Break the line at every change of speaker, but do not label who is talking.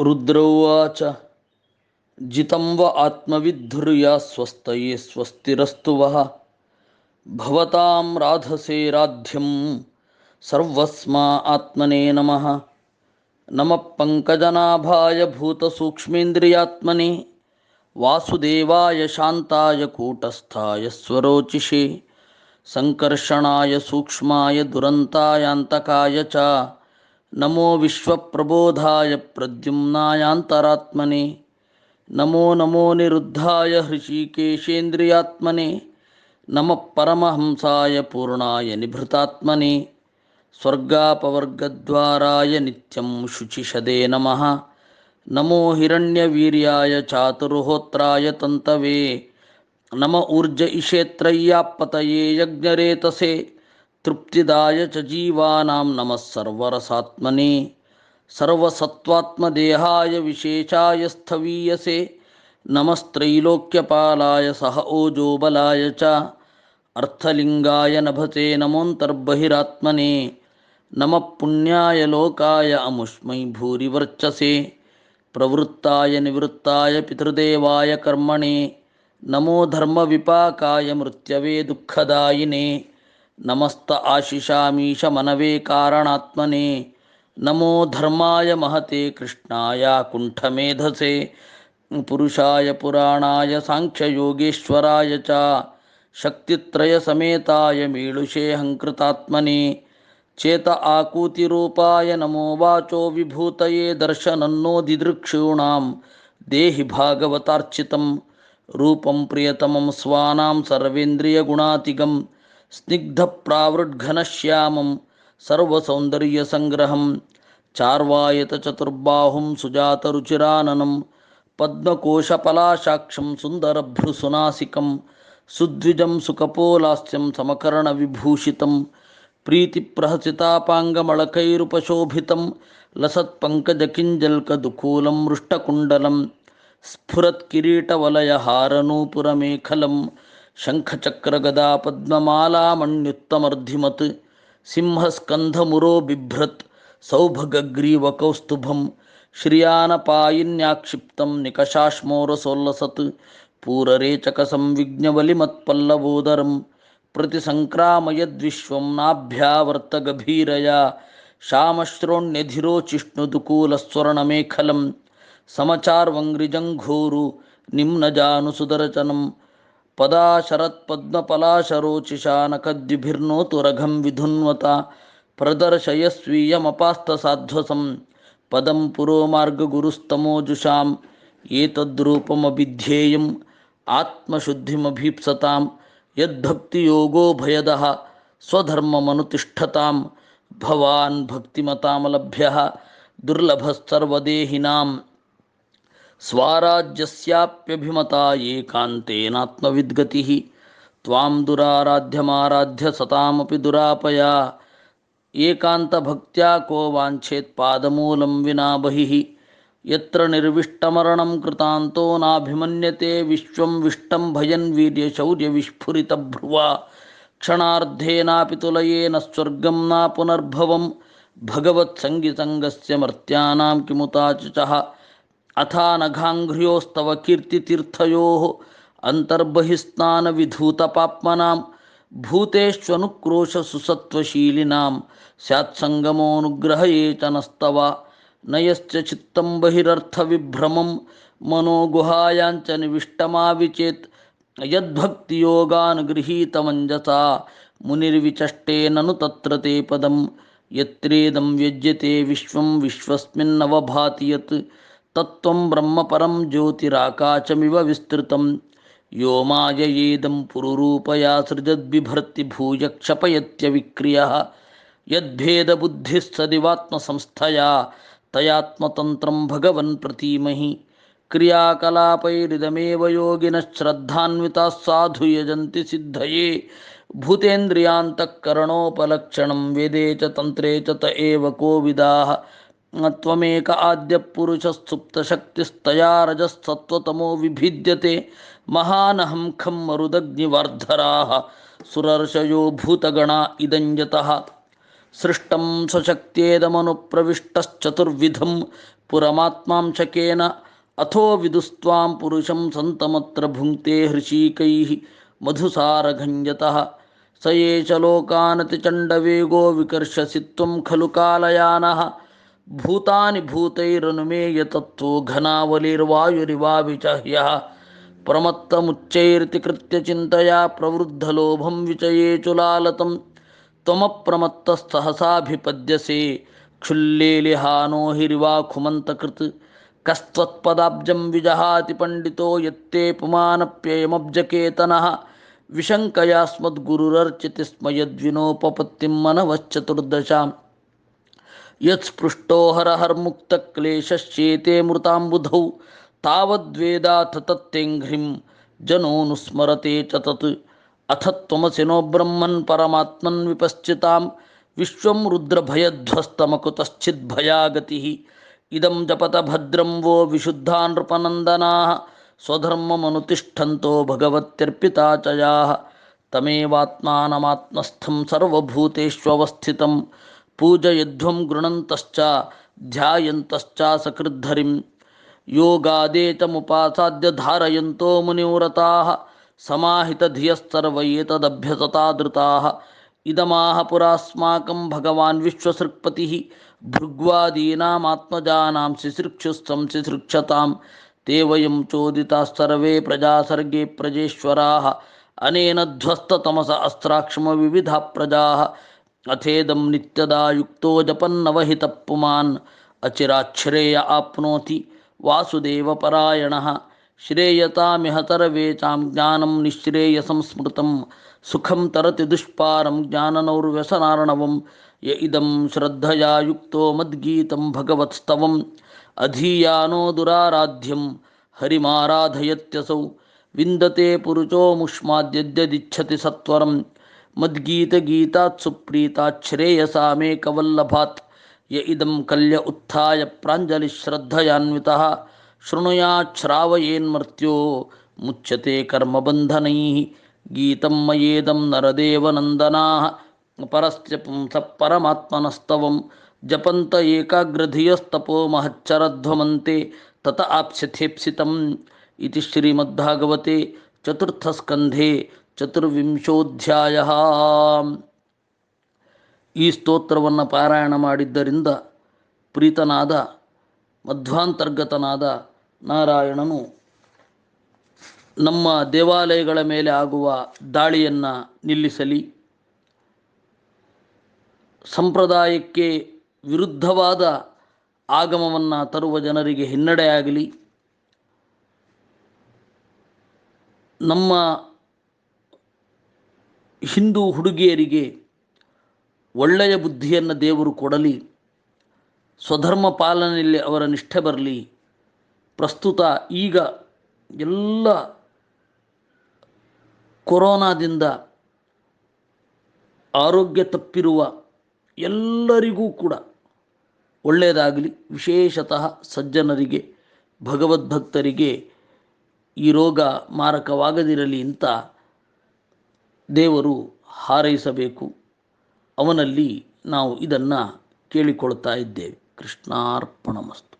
रुद्रौवाच जितं व आत्मविद्धुर्या स्वस्तये स्वस्तिरस्तु वः भवतां राधसे राध्यं सर्वस्मा आत्मने नमः। नमः पङ्कजनाभाय भूतसूक्ष्मेन्द्रियात्मने वासुदेवाय शान्ताय कूटस्थाय स्वरोचिषे संकर्षणाय सूक्ष्माय दुरन्तायान्तकाय च नमो विश्वप्रबोधाय प्रद्युम्नायान्तरात्मने नमो नमो निरुद्धाय हृषीकेशेन्द्रियात्मने नमः परमहंसाय पूर्णाय निभृतात्मने स्वर्गापवर्गद्वाराय नित्यं शुचिषदे नमः। नमो हिरण्यवीर्याय चातुर्होत्राय तन्तवे नम ऊर्ज इषेत्रय्यापतये यज्ञरेतसे तृप्तिदाय च जीवानां नमः सर्वरसात्मने सर्वसत्त्वात्मदेहाय विशेषाय स्थवीयसे नमस्त्रैलोक्यपालाय सह ओजोबलाय च अर्थलिंगाय नभते नमोऽन्तर्बहिरात्मने नमः पुण्याय लोकाय अमुष्मै भूरिवर्चसे प्रवृत्ताय निवृत्ताय पितृदेवाय कर्मणे नमो धर्मविपाकाय मृत्यवे दुःखदायिने नमस्त आशिषामीश मनवे कारणात्मने नमो धर्माय महते कृष्णाय कुण्ठमेधसे पुरुषाय पुराणाय सांख्ययोगेश्वराय च शक्तित्रयसमेताय मीळुषे हंकृतात्मने चेत आकूतिरूपाय नमो वाचो विभूतये दर्शनन्नो दिदृक्षूणां देहि भागवतार्चितं रूपं प्रियतमं स्वानां सर्वेन्द्रियगुणातिगं स्निग्धप्रावृड्घनश्यामं सर्वसौन्दर्यसंग्रहं चार्वायतचतुर्बाहुं सुजातरुचिराननं पद्मकोशपलाशाक्षं सुन्दरभ्रुसुनासिकं सुद्विजं सुकपोलास्यं समकर्णविभूषितं प्रीतिप्रहसितापाङ्गमळकैरुपशोभितं लसत्पङ्कजकिञ्जल्कदुकूलं मृष्टकुण्डलं स्फुरत्किरीटवलयहारनूपुरमेखलं शङ्खचक्रगदापद्ममालामण्युत्तमर्धिमत् सिंहस्कन्धमुरो बिभ्रत् सौभगग्रीवकौस्तुभं श्रियानपायिन्याक्षिप्तं निकषाश्मोरसोल्लसत् पूररेचकसंविघ्नबलिमत्पल्लवोदरं प्रतिसङ्क्रामयद्विश्वं नाभ्यावर्तगभीरया श्यामश्रोण्यधिरोचिष्णुदुकूलस्वर्णमेखलं समचार्वङ्घ्रिजङ्घोरु निम्नजानुसुदरचनं पदाशरत्पद्मपलाशरोचिषा नखद्युभिर्नोतु रघं विधुन्वता प्रदर्शयस्वीयमपास्तसाध्वसं पदं पुरोमार्गगुरुस्तमोजुषाम् एतद्रूपमभिध्येयम् आत्मशुद्धिमभीप्सतां यद्भक्तियोगो भयदः स्वधर्ममनुतिष्ठतां भवान् भक्तिमतामलभ्यः दुर्लभस्सर्वदेहिनां स्वाराज्यस्याप्यभिमता एकान्तेनात्मविद्गतिः त्वां दुराराध्यमाराध्य सतामपि दुरापया एकान्तभक्त्या को वाञ्छेत्पादमूलं विना बहिः यत्र निर्विष्टमरणं कृतान्तो नाभिमन्यते विश्वं विष्टं भयन् वीर्यशौर्यविस्फुरितभ्रुवा क्षणार्धेनापि तुलयेन स्वर्गं न पुनर्भवं भगवत्सङ्गिसङ्गस्य मर्त्यानां किमुताचुचः अथानघाङ्घ्र्योस्तव कीर्तितीर्थयोः अन्तर्बहिस्नानविधूतपाप्मनां भूतेष्वनुक्रोशसुसत्त्वशीलिनां स्यात्सङ्गमोऽनुग्रहये च नस्तव नयश्च चित्तं बहिरर्थविभ्रमं मनोगुहायाञ्च निविष्टमाविचेत् यद्भक्तियोगानुगृहीतमञ्जसा मुनिर्विचष्टे ननु तत्र ते पदं यत्रेदं व्यज्यते विश्वं विश्वस्मिन्नवभाति यत् तत्त्वं ब्रह्मपरं ज्योतिराकाशमिव विस्तृतं यो माययेदं पुरुरूपया सृजद्बिभर्ति भूय क्षपयत्यविक्रियः यद्भेदबुद्धिः सदिवात्मसंस्थया तयात्मतन्त्रं भगवन् प्रतीमहि क्रियाकलापैरिदमेव योगिनः श्रद्धान्विताः साधु यजन्ति सिद्धये भूतेन्द्रियान्तःकरणोपलक्षणं वेदे च तन्त्रे च त एव कोविदाः त्वमेक आद्यपुरुषः रजःसत्त्वतमो विभिद्यते महानहं खं मरुदग्निवर्धराः सुरर्षयो भूतगणा इदं यतः ಸೃಷ್ಟಂ ಸ್ವಶಕ್ತ್ಯೇದಮನುಪ್ರವಿಷ್ಟಶ್ಚತುರ್ವಿಧಂ ಪುರಮಾತ್ಮಾಂಶಕೇನ ಅಥೋ ವಿದುಸ್ತ್ವಾಂ ಪುರುಷಂ ಸಂತಮತ್ರ ಭುಂಕ್ತೆ ಹೃಷೀಕೈಃ ಮಧುಸಾರಘಂಜತಃ ಸ ಏಷ ಲೋಕಾನತಿಚಂಡವೇಗೋ ವಿಕರ್ಷಸಿ ತ್ವಂ ಖಲು ಕಾಲಯಾನಃ ಭೂತಾನಿ ಭೂತೈರನುಮೇಯ ತತ್ವೋ ಘನಾವಲಿರ್ವಾಯುರಿವಾವಿಚಹ್ಯಃ ಪ್ರಮತ್ತಮುಚ್ಚೈರಿತಿ ಕೃತ್ಯ ಚಿಂತಯಾ ಪ್ರವೃದ್ಧಲೋಭಂ ವಿಚಯೇಚುಲಾಲತಂ ತ್ವಮಪ್ರಮತ್ತಸ್ತಹಸಾಭಿಪದ್ಯಸೆ ಕ್ಷುಲ್ಲೇಲಿಹಾನೋ ಹಿರಿವಾಖುಮಂತಕೃತ್ ಕಸ್ತ್ವತ್ಪದಾಬ್ಜಂ ವಿಜಹಾತಿ ಪಂಡಿತೋ ಯತ್ತೇ ಪುಮಾನಪ್ಯಯಮಬ್ಜಕೇತನಃ ವಿಶಂಕಯಾಸ್ಮದ್ಗುರುರರ್ಚಿತಿ ಸ್ಮ ಯದ್ವಿನೋಪಪತ್ತಿಂ ಮನವಶ್ಚತುರ್ದಶಾಂ ಯತ್ಸ್ಪೃಷ್ಟೋ ಹರಹರ್ಮುಕ್ತಕ್ಲೇಶಶ್ಚೇತೆ ಮೃತಾಂಬುಧೌ ತಾವದ್ವೇದಾಥ ತತ್ತೆಂಘ್ರಿಂ ಜನೋನುಸ್ಮರತೆ ಚ ತತ್ ಅಥ ತ್ವಮಸಿ ನೋ ಬ್ರಹ್ಮನ್ ಪರಮಾತ್ಮನ್ ವಿಪಶ್ಚಿತಾಂ ವಿಶ್ವಂ ರುದ್ರಭಯಧ್ವಸ್ತಮಕುತಶ್ಚಿದ್ಭಯಾಗತಿಃ ಇದಂ ಜಪತ ಭದ್ರಂ ವೋ ವಿಶುದ್ಧಾ ನೃಪನಂದನಾಃ ಸ್ವಧರ್ಮಮನುತಿಷ್ಠಂತೋ ಭಗವತ್ಯರ್ಪಿತಾ ಚ ಯಾಃ ತಮೇವಾತ್ಮಾನಮಾತ್ಮಸ್ಥಂ ಸರ್ವಭೂತೇಷ್ವಸ್ಥಿತಂ ಪೂಜಯಧ್ವಂ ಗೃಣಂತಶ್ಚ ಧ್ಯಾಯಂತಶ್ಚ ಸಕೃದ್ಧರಿಂ ಯೋಗಾದೇತಮುಪಾಸಾದ್ಯ ಧಾರಯಂತೋ ಮುನಿವ್ರತಾಃ ಸಮಾಹಿತಧಿಯಸ್ಸರ್ವ ಏತದಭ್ಯಸತಾದೃತಾಃ ಇದಮಾಹ ಪುರಾಸ್ಮಾಕಂ ಭಗವಾನ್ ವಿಶ್ವಸೃಕ್ಪತಿಃ ಭೃಗ್ವಾದೀನಾಮಾತ್ಮಜಾನಾಂ ಸಿಸೃಕ್ಷುಸ್ಸಂ ಸಿಸೃಕ್ಷತಾಂ ತೇ ವಯಂ ಚೋದಿತಾಃ ಸರ್ವೇ ಪ್ರಜಾಸರ್ಗೇ ಪ್ರಜೇಶ್ವರಾಃ ಅನೇನ ಧ್ವಸ್ತತಮಸ ಅಸ್ತ್ರಾಕ್ಷಮ ವಿವಿಧಾ ಪ್ರಜಾಃ ಅಥೇದಂ ನಿತ್ಯದಾ ಯುಕ್ತೋ ಜಪನ್ನವಹಿತಃ ಪುಮಾನ್ ಅಚಿರಾಚ್ಛ್ರೇಯ ಆಪ್ನೋತಿ ವಾಸುದೇವಪರಾಯಣಃ ಶ್ರೇಯತಾಮಿಹ ತರವೇಚಾಂ ಜ್ಞಾನಂ ನಿಶ್ರೇಯಸಂ ಸ್ಮೃತಂ ಸುಖಂ ತರತಿ ದುಷ್ಪಾರಂ ಜ್ಞಾನನೌರ್ವ್ಯಸನಾರ್ಣವಂ ಯ ಇದಂ ಶ್ರದ್ಧಯಾ ಯುಕ್ತೋ ಮದ್ಗೀತಂ ಭಗವತ್ಸ್ತವಂ ಅಧೀಯಾನೋ ದುರಾರಾಧ್ಯಂ ಹರಿಮಾರಾಧಯತ್ಯಸೌ ವಿಂದತೆ ಪುರುಷೋ ಮುಷ್ಮಾದ್ಯದ್ಯದಿಚ್ಛತಿ ಸತ್ವರಂ ಮದ್ಗೀತಗೀತಾತ್ ಸುಪ್ರೀತಾತ್ ಶ್ರೇಯಸಾ ಮೇ ಕವಲ್ಲಭಾತ್ ಯ ಇದಂ ಕಲ್ಯ ಉತ್ಥಾಯ ಪ್ರಾಂಜಲಿಶ್ರದ್ಧಯಾನ್ವಿತಃ ಶೃಣುಯಾತ್ ಶ್ರಾವಯೇನ್ಮರ್ತ್ಯೋ ಮುಚ್ಯತೆ ಕರ್ಮಬಂಧನೈಃ ಗೀತಂ ಮಯೇದಂ ನರದೇವನಂದನಾಃ ಪರಸ್ಯ ಪುಂಸಃ ಪರಮಾತ್ಮನಸ್ತವಂ ಜಪಂತ ಏಕಾಗ್ರಧಿಯಸ್ತಪೋ ಮಹಚ್ಚರಧ್ವಮಂತೆ ತತ ಆಪ್ಸ್ಯಥೇಪ್ಸಿತಂ ಇತಿ ಶ್ರೀಮದ್ಭಾಗವತೆ ಚತುರ್ಥಸ್ಕಂಧೆ ಚತುರ್ವಿಂಶೋಧ್ಯಾಯಃ. ಈ ಸ್ತೋತ್ರವನ್ನು ಪಾರಾಯಣ ಮಾಡಿದ್ದರಿಂದ ಪ್ರೀತನಾದ ಮಧ್ವಾಂತರ್ಗತನಾದ ನಾರಾಯಣನು ನಮ್ಮ ದೇವಾಲಯಗಳ ಮೇಲೆ ಆಗುವ ದಾಳಿಯನ್ನು ನಿಲ್ಲಿಸಲಿ, ಸಂಪ್ರದಾಯಕ್ಕೆ ವಿರುದ್ಧವಾದ ಆಗಮವನ್ನು ತರುವ ಜನರಿಗೆ ಹಿನ್ನಡೆಯಾಗಲಿ, ನಮ್ಮ ಹಿಂದೂ ಹುಡುಗಿಯರಿಗೆ ಒಳ್ಳೆಯ ಬುದ್ಧಿಯನ್ನು ದೇವರು ಕೊಡಲಿ, ಸ್ವಧರ್ಮ ಪಾಲನೆಯಲ್ಲಿ ಅವರ ನಿಷ್ಠೆ ಬರಲಿ. ಪ್ರಸ್ತುತ ಈಗ ಎಲ್ಲ ಕೊರೋನಾದಿಂದ ಆರೋಗ್ಯ ತಪ್ಪಿರುವ ಎಲ್ಲರಿಗೂ ಕೂಡ ಒಳ್ಳೆಯದಾಗಲಿ. ವಿಶೇಷತಃ ಸಜ್ಜನರಿಗೆ, ಭಗವದ್ಭಕ್ತರಿಗೆ ಈ ರೋಗ ಮಾರಕವಾಗದಿರಲಿ ಅಂತ ದೇವರು ಹಾರೈಸಬೇಕು. ಅವನಲ್ಲಿ ನಾವು ಇದನ್ನು ಕೇಳಿಕೊಳ್ತಾ ಇದ್ದೇವೆ. ಕೃಷ್ಣಾರ್ಪಣಮಸ್ತು.